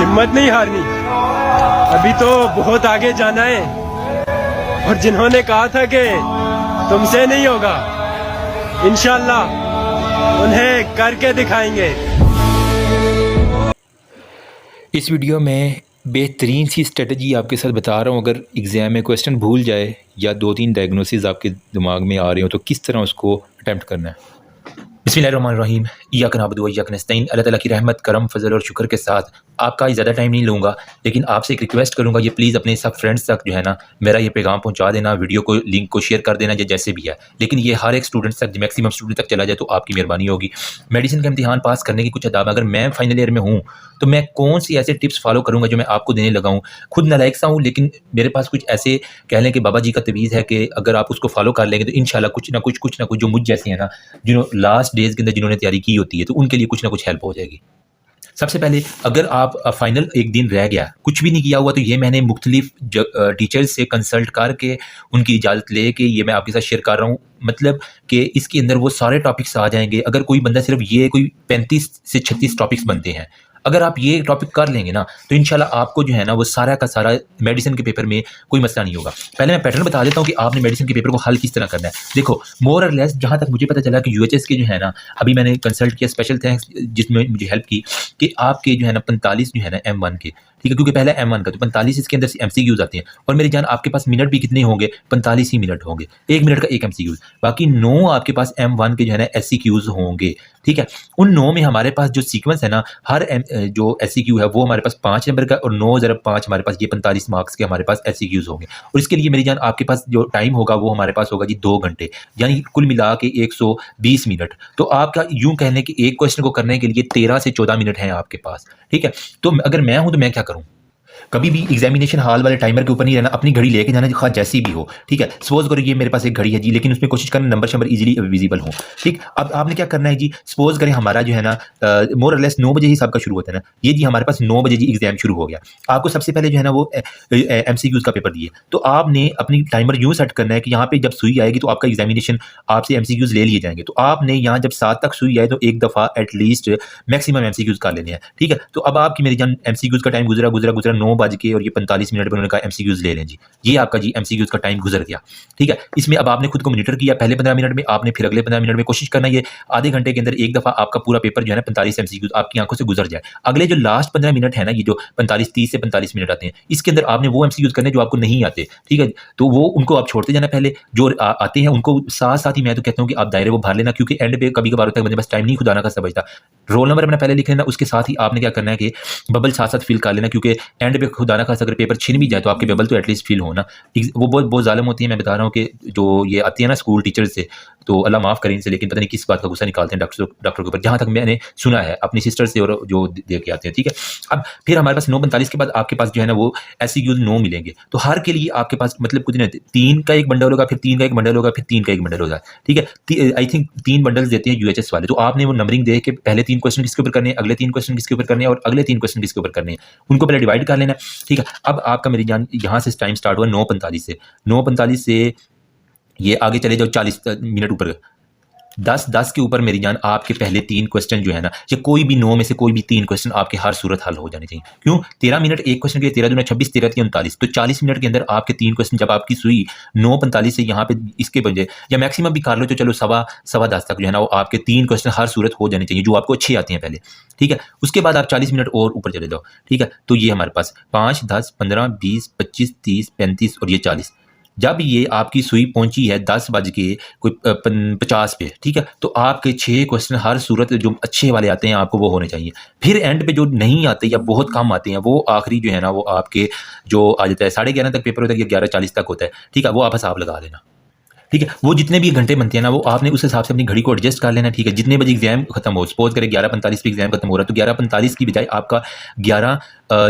हिम्मत नहीं हारनी, अभी तो बहुत आगे जाना है। और जिन्होंने कहा था कि तुमसे नहीं होगा, इंशाल्लाह उन्हें करके दिखाएंगे। इस वीडियो में बेहतरीन सी स्ट्रेटजी आपके साथ बता रहा हूँ। अगर एग्ज़ाम में क्वेश्चन भूल जाए या 2-3 डायग्नोसिस आपके दिमाग में आ रहे हो तो किस तरह उसको अटैम्प्ट करना है। बिस्मिल्लाहिर्रहमानिर्रहीम, इय्याका नअबुदु व इय्याका नस्तईन। अल्लाह ताला की रहमत, करम, फजल और शुक्र के साथ आपका ज़्यादा टाइम नहीं लूँगा, लेकिन आपसे एक रिक्वेस्ट करूँगा, ये प्लीज़ अपने सब फ्रेंड्स तक जो है ना मेरा ये पैगाम पहुँचा देना, वीडियो को लिंक को शेयर कर देना या जैसे भी है, लेकिन ये हर एक स्टूडेंट तक, मैक्सिमम स्टूडेंट तक चला जाए तो आपकी मेहरबानी होगी। मेडिसिन का इम्तिहान पास करने की कुछ आदाब, अगर मैं फाइनल ईयर में हूँ तो मैं कौन सी ऐसे टिप्स फॉलो करूँगा जो मैं आपको देने लगा हूँ। खुद नालायक सा हूँ, लेकिन मेरे पास कुछ ऐसे कह लें कि बाबा जी का तवीज़ है कि अगर आप उसको फॉलो कर लेंगे तो इंशाल्लाह कुछ ना कुछ जो मुझ जैसे हैं ना, जिन्होंने लास्ट डेज़ के अंदर जिन्होंने तैयारी की होती है, तो उनके लिए कुछ ना कुछ हेल्प हो जाएगी। सबसे पहले, अगर आप फाइनल एक दिन रह गया, कुछ भी नहीं किया हुआ, तो ये मैंने मुख्तलिफ टीचर्स से कंसल्ट करके उनकी इजाज़त ले के ये मैं आपके साथ शेयर कर रहा हूँ। मतलब कि इसके अंदर वो सारे टॉपिक्स आ जाएंगे। अगर कोई बंदा सिर्फ ये कोई 35 से 36 टॉपिक्स बनते हैं, अगर आप ये टॉपिक कर लेंगे ना तो इंशाल्लाह आपको जो है ना वो सारा का सारा मेडिसिन के पेपर में कोई मसला नहीं होगा। पहले मैं पैटर्न बता देता हूँ कि आपने मेडिसिन के पेपर को हल किस तरह करना है। देखो, मोर और लेस जहाँ तक मुझे पता चला कि यूएचएस के जो है ना, अभी मैंने कंसल्ट किया, स्पेशल थैंक्स जिसमें मुझे हेल्प की, कि आपके जो है ना 45 जो है ना M1 के, ठीक है, क्योंकि पहले M1 का तो 45 इसके अंदर MCQs आते हैं। और मेरी जान, आपके पास मिनट भी कितने होंगे? 45 ही मिनट होंगे, 1 मिनट का एक MCQ, बाकी 9 आपके पास M1 के जो है ना SCQs होंगे। ठीक है, उन 9 में हमारे पास जो सीक्वेंस है ना, हर जो SCQ है वो हमारे पास 5 नंबर का, और 9 ज़रा 5 हमारे पास, ये 45 मार्क्स के हमारे पास SCQs होंगे। और इसके लिए मेरी जान आपके पास जो टाइम होगा वो हमारे पास होगा जी 2 घंटे, यानी कुल मिला के 120 मिनट। तो आपका यूं कहने कि एक क्वेश्चन को करने के लिए 13 से 14 मिनट हैं आपके पास। ठीक है, तो अगर मैं हूं तो मैं क्या करूं? कभी भी एग्जामिनेशन हॉल वाले टाइमर के ऊपर नहीं रहना, अपनी घड़ी लेके जाना, खा जैसी भी हो। ठीक है, सपोज करो ये मेरे पास एक घड़ी है जी, लेकिन उसमें कोशिश करना नंबर शंबर इजीली विजिबल हो। ठीक, अब आपने क्या करना है जी, सपोज करें हमारा जो है ना मोर और लेस 9 बजे ही सबका शुरू होता है ना, ये जी हमारे पास 9 बजे जी एग्जाम शुरू हो गया। आपको सबसे पहले जो है ना वो MCQs का पेपर दिए, तो आपने अपनी टाइमर यूँ सेट करना है कि यहाँ पे जब सुई आएगी तो आपका एग्जामिनेशन आपसे MCQs ले लिए जाएंगे। तो आपने यहाँ जब 7 तक सुई आए तो एक दफ़ा एटलीस्ट मैक्सिमम MCQs कर लेने हैं। ठीक है, तो अब आपकी मेरी जान MCQs का टाइम गुजरा 9 बज के और ये 45 मिनट पर उन्होंने कहा MCQs ले लें जी, ये आपका जी MCQs का टाइम गुजर गया। ठीक है, इसमें अब आपने खुद को मॉनिटर किया, पहले 15 मिनट में आपने, फिर अगले 15 मिनट में कोशिश करना ये आधे घंटे के अंदर एक दफ़ा आपका पूरा पेपर जो है ना 45 MCQs आपकी आंखों से गुजर जाए। अगले जो लास्ट 15 मिनट है ना, ये जो 30 से 45 मिनट आते हैं, इसके अंदर आपने वो MCQs करने जो आपको नहीं आते। ठीक है, तो वो उनको आप छोड़ते जाना, पहले जो आते हैं उनको साथ साथ ही मैं तो कहता हूँ कि आप दायरे वो भर लेना, क्योंकि एंड पे कभी कभार होता है बंदे बस टाइम नहीं खुदा ना का समझता। रोल नंबर अपना पहले लिख लेना, उसके साथ ही आपने क्या करना है कि बबल साथ साथ फिल कर लेना, क्योंकि एंड पे खुदा ना खासा अगर पेपर छिन भी जाए तो आपके बबल तो एटलीस्ट फिल होना। वो बहुत जालिम होती है। मैं बता रहा हूँ कि जो ये आती है ना स्कूल टीचर से, तो अल्लाह माफ़ करें इनसे, लेकिन पता नहीं किस बात का गुस्सा निकालते हैं डॉक्टर के ऊपर, जहाँ तक मैंने सुना है अपनी सिस्टर से और जो दे के आते हैं। ठीक है, अब फिर हमारे पास 9:45 के बाद आपके पास जो है ना वो SCQs 9 मिलेंगे। तो हर के लिए आपके पास मतलब कुछ नहीं, 3 का एक बंडल होगा, फिर 3 का एक बंडल होगा, फिर 3 का एक बंडल होगा। ठीक है, आई थिंक 3 बंडल्स देते हैं UHS वाले। तो आपने वो नंबरिंग देख के पहले 3 क्वेश्चन किसके ऊपर करने हैं, अगले 3 क्वेश्चन किसके ऊपर करने हैं और अगले 3 क्वेश्चन किसके ऊपर करने हैं, उनको पहले डिवाइड कर लेना। ठीक है, अब आपका मेरी जान यहाँ से टाइम स्टार्ट हुआ 9:45 से ये आगे चले जाओ 40 मिनट ऊपर, 10 के ऊपर मेरी जान आपके पहले 3 क्वेश्चन जो है ना, या कोई भी 9 में से कोई भी 3 क्वेश्चन आपके हर सूरत हल हो जाने चाहिए। क्यों? 13 मिनट एक क्वेश्चन के लिए, 13 दूना 26, 13 तीन 39, तो 40 मिनट के अंदर आपके 3 क्वेश्चन, जब आपकी सुई 9:45 से यहाँ पे इसके बजे, या मैक्सिमम भी कर लो तो चलो 10:15 तक जो है ना वो आपके 3 क्वेश्चन हर सूरत हो जाने चाहिए जो आपको अच्छे आते हैं पहले। ठीक है, उसके बाद आप 40 मिनट और ऊपर चले जाओ। ठीक है, तो ये हमारे पास 5, 10, 15, 20, 25, 30, 35 और ये 40। जब ये आपकी सुई पहुंची है 10 बज के कोई 50 पे, ठीक है, तो आपके 6 क्वेश्चन हर सूरत जो अच्छे वाले आते हैं आपको वो होने चाहिए। फिर एंड पे जो नहीं आते या बहुत कम आते हैं, वो आखिरी जो है ना वो आपके जो आ जाता है 11:30 तक पेपर होता है या 11:40 तक होता है। ठीक है, वो आप हिसाब लगा लेना। ठीक है, वो जितने भी घंटे बनते हैं ना वो आपने उस हिसाब से अपनी घड़ी को एडजस्ट कर लेना। ठीक है, जितने बजे एग्जाम खत्म हो, सपोज करें 11:45 पे एग्जाम खत्म हो रहा है, तो 11:45 की बजाय आपका 11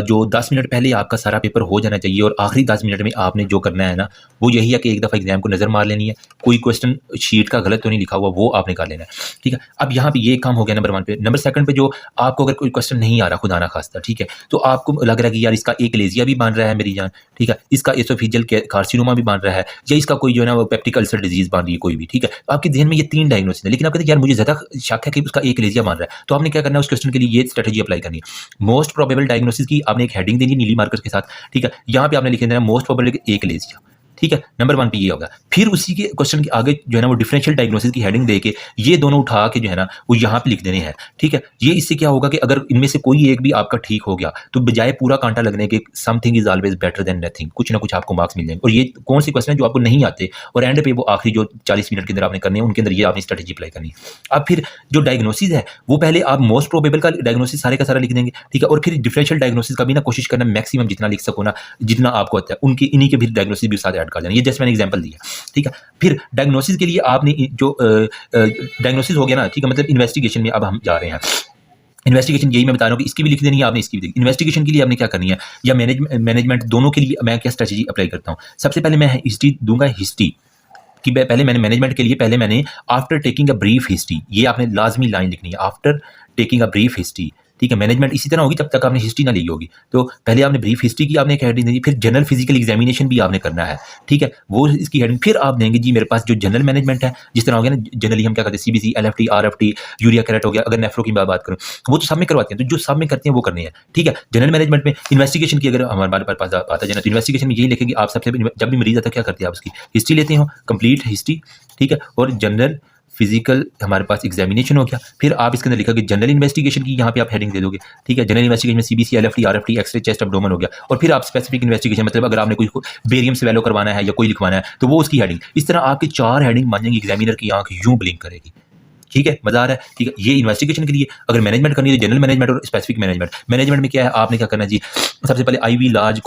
जो 10 मिनट पहले आपका सारा पेपर हो जाना चाहिए, और आखिरी 10 मिनट में आपने जो करना है ना वो यही है कि एक दफ़ा एग्जाम को नज़र मार लेनी है, कोई क्वेश्चन शीट का गलत तो नहीं लिखा हुआ वो आपने कर लेना है। ठीक है, अब यहाँ पे ये काम हो गया नंबर 1 पे। नंबर 2 पे जो आपको अगर कोई क्वेश्चन नहीं आ रहा खुदा ना खास्ता, ठीक है, तो आपको लग रहा है कि यार इसका एकलेजिया भी बन रहा है मेरी जान, ठीक है, इसका एसोफेजियल कार्सिनोमा भी बन रहा है, या इसका कोई जो है ना वो पेप्टिक अल्सर अल्सर डिजीज मान रही है कोई भी, ठीक है, तो आपके ध्यान में ये 3 डायग्नोसिस है, लेकिन आप कहते हैं यार मुझे ज़्यादा शक है कि उसका एकलेजिया मान रहा है, तो आपने क्या करना है, उस क्वेश्चन के लिए ये स्ट्रेटजी अप्लाई करनी है। मोस्ट प्रोबेबल डायग्नोसिस की आपने एक हेडिंग देनी नीली मार्कर के साथ, ठीक है, यहाँ पे आपने लिख देना मोस्ट प्रोबेबल एकलेजिया, ठीक है, नंबर 1 पे ये होगा। फिर उसी के क्वेश्चन के आगे जो है ना वो डिफरेंशियल डायग्नोसिस की हेडिंग देके ये दोनों उठा के जो है ना वो यहाँ पे लिख देने हैं, ठीक है। ये इससे क्या होगा कि अगर इनमें से कोई एक भी आपका ठीक हो गया तो बजाय पूरा कांटा लगने के something is always better than nothing, कुछ ना कुछ आपको मार्क्स मिल जाएंगे। और ये कौन से क्वेश्चन है जो आपको नहीं आते और एंड पे वो आखिरी जो 40 मिनट के अंदर आपने करने हैं उनके अंदर ये आपने स्ट्रेटेजी अप्लाई करनी है। अब फिर जो डायग्नोसिस है वो पहले आप मोस्ट प्रोबेबल का डायग्नोसिस सारे का सारा लिख देंगे, ठीक है, और फिर डिफरेंशियल डायग्नोसिस का भी ना कोशिश करना मैक्सिमम जितना लिख सको ना, जितना आपको आता है उनकी इन्हीं के भी डायग्नोसिस भी साथ ऐड कर देना। ये जस्ट मैंने एग्जांपल दिया, ठीक है। फिर डायग्नोसिस के लिए आपने जो डायग्नोसिस हो गया ना, ठीक है, मतलब इन्वेस्टिगेशन में अब हम जा रहे हैं। इन्वेस्टिगेशन यही मैं बता रहा हूँ कि इसकी भी लिख देनी है आपने, इसकी भी लिख। इन्वेस्टिगेशन के लिए आपने क्या करनी है या मैनेजमेंट दोनों के लिए मैं क्या स्ट्रेटजी अप्लाई करता हूँ। सबसे पहले मैं हिस्ट्री दूंगा, हिस्ट्री कि पहले मैंने मैनेजमेंट के लिए पहले मैंने after taking a brief history, ये आपने लाजमी लाइन लिखनी है, after taking a brief history, ठीक है। मैनेजमेंट इसी तरह होगी जब तक आपने हिस्ट्री ना ली होगी। तो पहले आपने ब्रीफ हिस्ट्री की आपने एक हेडिंग दी, फिर जनरल फिजिकल एग्जामिनेशन भी आपने करना है, ठीक है, वो इसकी हेडिंग। फिर आप देंगे जी मेरे पास जो जनरल मैनेजमेंट है, जिस तरह हो गया ना जनरली हम क्या करते हैं सीबीसी, एलएफटी, आरएफटी, यूरिया कैरेट हो गया, अगर नेफ्रो की बात करूँ वो तो सब में करवाते हैं, तो जो सब में करते हैं वो करनी है, ठीक है। जनरल मैनेजमेंट में इन्वेस्टिगेशन की अगर हमारे पास आता है तो इन्वेस्टिगेशन में यही लिखेंगे आप सबसे जब भी मरीज आता है क्या करते हैं आप उसकी हिस्ट्री लेते हो, कंप्लीट हिस्ट्री, ठीक है, और जनरल फिजिकल हमारे पास एग्जामिनेशन हो गया। फिर आप इसके अंदर लिखोगे जनरल इन्वेस्टिगेशन की, यहाँ पे आप हेडिंग दे दोगे, ठीक है। जनरल इन्वेस्टिगेशन में CBC, LFT, RFT, X ray, chest, abdomen हो गया। और फिर आप स्पेसिफिक इन्वेस्टिगेशन मतलब अगर आपने कोई बेरियम स्वेलो करवाना है या कोई लिखवाना है तो वो उसकी हेडिंग। इस तरह आपके 4 हेडिंग बन जाएंगी, एग्जामिनर की आंख यूं ब्लिंक करेगी, ठीक है, मजा आ रहा है, ठीक है। ये इन्वेस्टिगेशन के लिए। अगर मैनेजमेंट करनी है तो जनरल मैनेजमेंट और स्पेसिफिक मैनेजमेंट। मैनेजमेंट में क्या है, आपने क्या करना है जी, सबसे पहले आईवी लार्ज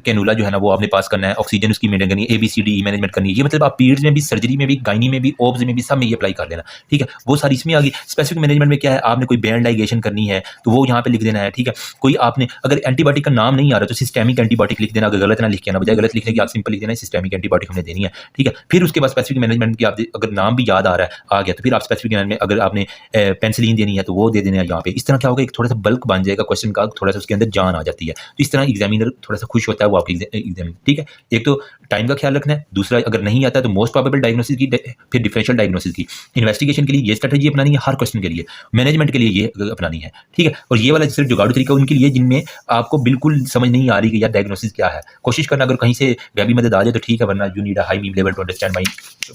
कैनुला जो है ना वो आपने पास करना है, ऑक्सीजन उसकी मेंटेन करनी है, ABCD मैनेजमेंट करनी है। ये मतलब आप पीरियड्स में भी, सर्जरी में भी, गायनी में भी, ओब्स में भी, सब में ये अप्लाई कर लेना, ठीक है। वो सारी इसमें आ गई। स्पेसिफिक मैनेजमेंट में क्या है, आपने कोई बैंड लाइगेशन करनी है तो वो यहाँ पे लिख देना है, ठीक है। कोई आपने अगर एंटीबायोटिक का नाम नहीं आ रहा तो सिस्टेमिक एंटीबायोटिक लिख देना, अगर गलत ना लिख के आना, बजाय गलत लिखने की आप सिंपल लिख देना सिस्टेमिक एंटीबायोटिक हमने देनी है, ठीक है। फिर उसके बाद स्पेसिफिक मैनेजमेंट की आप अगर नाम भी याद आ रहा है, आ गया, तो फिर आप स्पेसिफिक मैनेजमेंट में अगर आपने पेंसिलिन देनी है तो वो दे देना है यहाँ पे। इस तरह क्या होगा, एक थोड़ा सा बल्क बन जाएगा क्वेश्चन का, थोड़ा सा उसके अंदर जान आ जाती है, तो इस तरह एग्जामिनर थोड़ा सा खुश होता है वो आपके एग्जाम, ठीक है। एक तो टाइम का ख्याल रखना है, दूसरा अगर नहीं आता तो मोस्ट प्रोबेबल डायग्नोसिस की, फिर डिफरेंशियल डायग्नोसिस की। इन्वेस्टिगेशन के लिए ये स्ट्रेटजी अपनानी है हर क्वेश्चन के लिए, मैनेजमेंट के लिए ये अपनानी है, ठीक है। और ये वाला सिर्फ जुगाड़ू तरीका उनके लिए जिनमें आपको बिल्कुल समझ नहीं आ रही कि यार डायग्नोसिस क्या है। कोशिश करना अगर कहीं से गैबी मदद आ जाए तो ठीक है, वरना you need a high level to understand my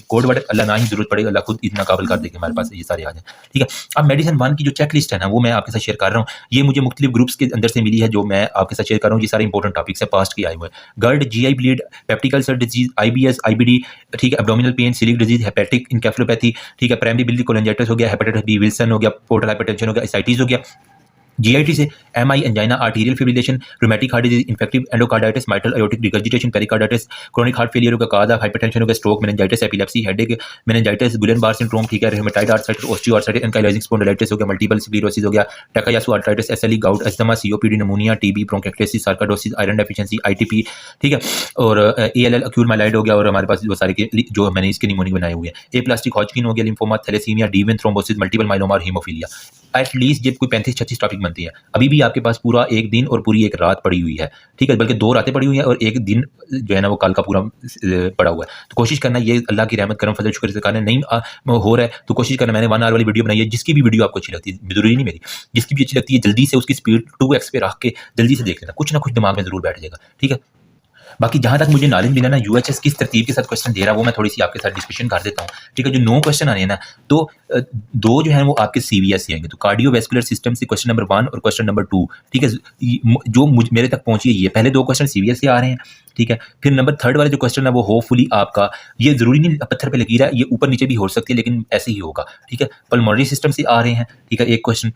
code word. अल्लाह ना ही जरूरत पड़ेगा, अल्लाह खुद इतना काबिल कर देगा हमारे पास ये सारे आ जाए, ठीक है। अब मेडिसिन 1 की जो चेक लिस्ट है ना वो मैं आपके साथ शेयर कर रहा हूँ। ये मुझे मुख्तलिफ ग्रुप्स के अंदर से मिली है जो मैं आपके साथ शेयर कर रहा हूँ। ये सारे इंपॉर्टेंट टॉपिक्स है, पास्ट के आए हुए हैं। GERD, GI bleed, peptic ulcer disease, IBS, IBD, ठीक है, एब्डोमिनल पेन, सिलिक डिजीज, हेपेटिक इनकेफेलोपैथी, ठीक है, प्राइमरी बिलियरी कोलेंजाइटिस हो गया, हेपेटाइटिस बी, विल्सन हो गया, पोर्टल हाइपरटेंशन हो गया, एसाइटिस हो गया। GIT से MI, angina, arterial fibrillation, rheumatic heart disease, infective endocarditis, mitral aortic regurgitation, pericarditis, chronic heart failure होगा, कार्डियक हाइपरटेंशन होगा, stroke, meningitis, epilepsy, headache, meningitis, Guillain Barre syndrome, ठीक है, rheumatoid arthritis, osteoarthritis, ankylosing spondylitis हो गया, multiple sclerosis हो गया, Takayasu arthritis, SLE, gout, asthma, COPD, pneumonia, TB, bronchitis, sarcoidosis, iron deficiency, ITP, ठीक है, और ALL, अक्यूट माइलाइड हो गया। और हमारे पास वो सारे के जो मैंने इसके निमोनिक बनाए हुए हैं, एप्लास्टिक हॉजकिन हो गया, lymphoma, thalassaemia, deep vein thrombosis, multiple myeloma और हीमोफीलिया। एटलीस्ट जब कोई 35-36 टॉपिक बनती है, अभी भी आपके पास पूरा एक दिन और पूरी एक रात पड़ी हुई है, ठीक है, बल्कि 2 रातें पड़ी हुई हैं और एक दिन जो है ना वो कल का पूरा पड़ा हुआ है। तो कोशिश करना, ये अल्लाह की रहमत, करम, फजल, शुक्र से कारण नहीं हो रहा है तो कोशिश करना। मैंने 1 आवर वाली वीडियो बनाई है, जिसकी भी वीडियो आपको अच्छी लगती है, जरूरी नहीं मेरी, जिसकी भी अच्छी लगती है जल्दी से उसकी स्पीड 2x पे रख के जल्दी से देख लेना, कुछ ना कुछ दिमाग में जरूर बैठ जाएगा, ठीक है। बाकी जहाँ तक मुझे नॉलेज मिला ना, UHS किस तरतीब के साथ क्वेश्चन दे रहा है वो मैं थोड़ी सी आपके साथ डिस्कशन कर देता हूँ, ठीक है। जो 9 क्वेश्चन आने हैं ना, तो 2 जो है वो आपके CVS से आएंगे, तो कार्डियोवैस्कुलर सिस्टम से क्वेश्चन नंबर 1 और क्वेश्चन नंबर 2, ठीक है, जो मेरे तक पहुंची है ये पहले 2 क्वेश्चन CVS से आ रहे हैं, ठीक है। फिर नंबर 3 वाला जो क्वेश्चन है वो होपफुली आपका, ये जरूरी नहीं पत्थर पे लकीर है, ये ऊपर नीचे भी हो सकती है लेकिन ऐसे ही होगा, ठीक है। पल्मोनरी सिस्टम से आ रहे हैं, ठीक है, एक क्वेश्चन।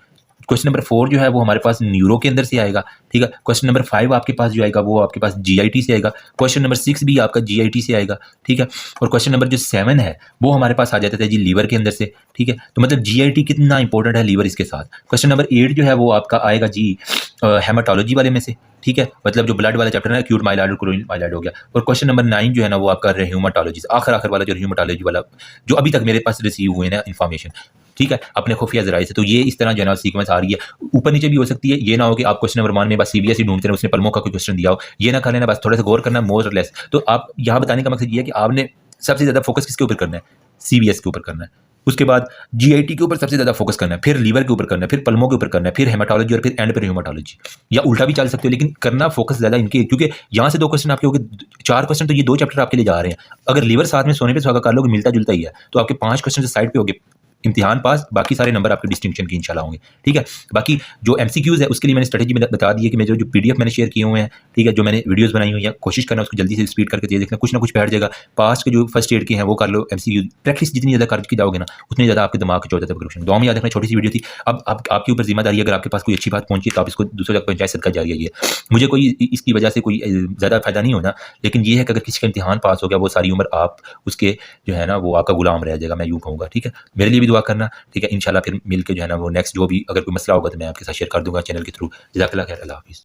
क्वेश्चन नंबर 4 जो है वो हमारे पास न्यूरो के अंदर से आएगा, ठीक है। क्वेश्चन नंबर 5 आपके पास जो आएगा वो आपके पास GIT से आएगा। क्वेश्चन नंबर 6 भी आपका GIT से आएगा, ठीक है। और क्वेश्चन नंबर जो 7 है वो हमारे पास आ जाता है जी लीवर के अंदर से, ठीक है। तो मतलब GIT कितना इंपॉर्टेंट है लीवर इसके साथ। क्वेश्चन नंबर 8 जो है वो आपका आएगा जी हेमाटोलॉजी वाले में से, ठीक है, मतलब जो ब्लड वाला चैप्टर है, एक्यूट माइलॉइड और क्रोनिक माइलॉइड हो गया। और क्वेश्चन नंबर 9 जो है ना वो आपका र्यूमेटोलॉजी, आखिर वाला जो र्यूमेटोलॉजी वाला जो अभी तक मेरे पास रिसीव हुए ना इन्फॉर्मेशन, ठीक है, अपने खुफिया जराये से। तो ये इस तरह जनरल सीक्वेंस आ रही है, ऊपर नीचे भी हो सकती है। ये ना हो कि आप क्वेश्चन नंबर 1 में बस CBS ही ढूंढते हैं, उसने पल्मों का कोई क्वेश्चन दिया हो, ये ना कर लेना, बस थोड़ा सा गौर करना, मोर और लेस। तो आप यहाँ बताने का मकसद ये है कि आपने सबसे ज़्यादा फोकस किसके ऊपर करना है, CVS के ऊपर करना है। उसके बाद GIT के ऊपर सबसे ज़्यादा फोकस करना है, फिर लीवर के ऊपर करना है, फिर पल्मों के ऊपर करना है, फिर हेमाटोलॉजी और फिर एंड पर ह्यूमेटोलॉजी, या उल्टा भी चल सकते हो, लेकिन करना फोकस ज़्यादा इनके, क्योंकि यहाँ से 2 क्वेश्चन आपके हो गए, 4 क्वेश्चन तो ये 2 चैप्टर आपके लिए जा रहे हैं। अगर लीवर साथ में सोने पे सुहागा कर लोगे, मिलता जुलता ही है, तो आपके 5 क्वेश्चन साइड पे हो गए, इम्तिहान पास, बाकी सारे नंबर आपके डिस्टिंक्शन की इंशाल्लाह होंगे। ठीक है, बाकी जो MCQs है उसके लिए मैंने स्ट्रेटजी में बता दी है कि मैं जो PDF मैंने शेयर किए हुए हैं, ठीक है, जो मैंने वीडियोस बनाई हुई है, कोशिश करना उसको जल्दी से स्पीड करके दे देखना, कुछ ना कुछ बैठ जाएगा। पास्ट के जो फर्स्ट एड के हैं वो कर लो, MCQ प्रैक्टिस जितनी ज़्यादा करके जाओगे ना, उतनी ज़्यादा आपके दिमाग के चौथा तक। दुआ में याद रखना, छोटी सी वीडियो थी। अब आपके ऊपर जिम्मेदारी है, अगर आपके पास कोई अच्छी बात पहुंची तो आप इसको दूसरों तक पहुंचाए, सदका जारिया ये। मुझे कोई इसकी वजह से कोई ज़्यादा फ़ायदा नहीं होना, लेकिन ये है कि अगर किसी का इम्तिहान पास हो गया, वो सारी उम्र आप उसके जो है ना वो आपका गुलाम रह जाएगा, मैं यूँ कहूँगा। ठीक है, मेरे लिए भी दुआ करना। ठीक है, इंशाल्लाह फिर मिल के जो है ना वो नेक्स्ट जो भी अगर कोई मसला होगा तो मैं आपके साथ शेयर कर दूंगा चैनल के थ्रू। जज़ाकल्लाह खैर, अल्लाह हाफ़िज़।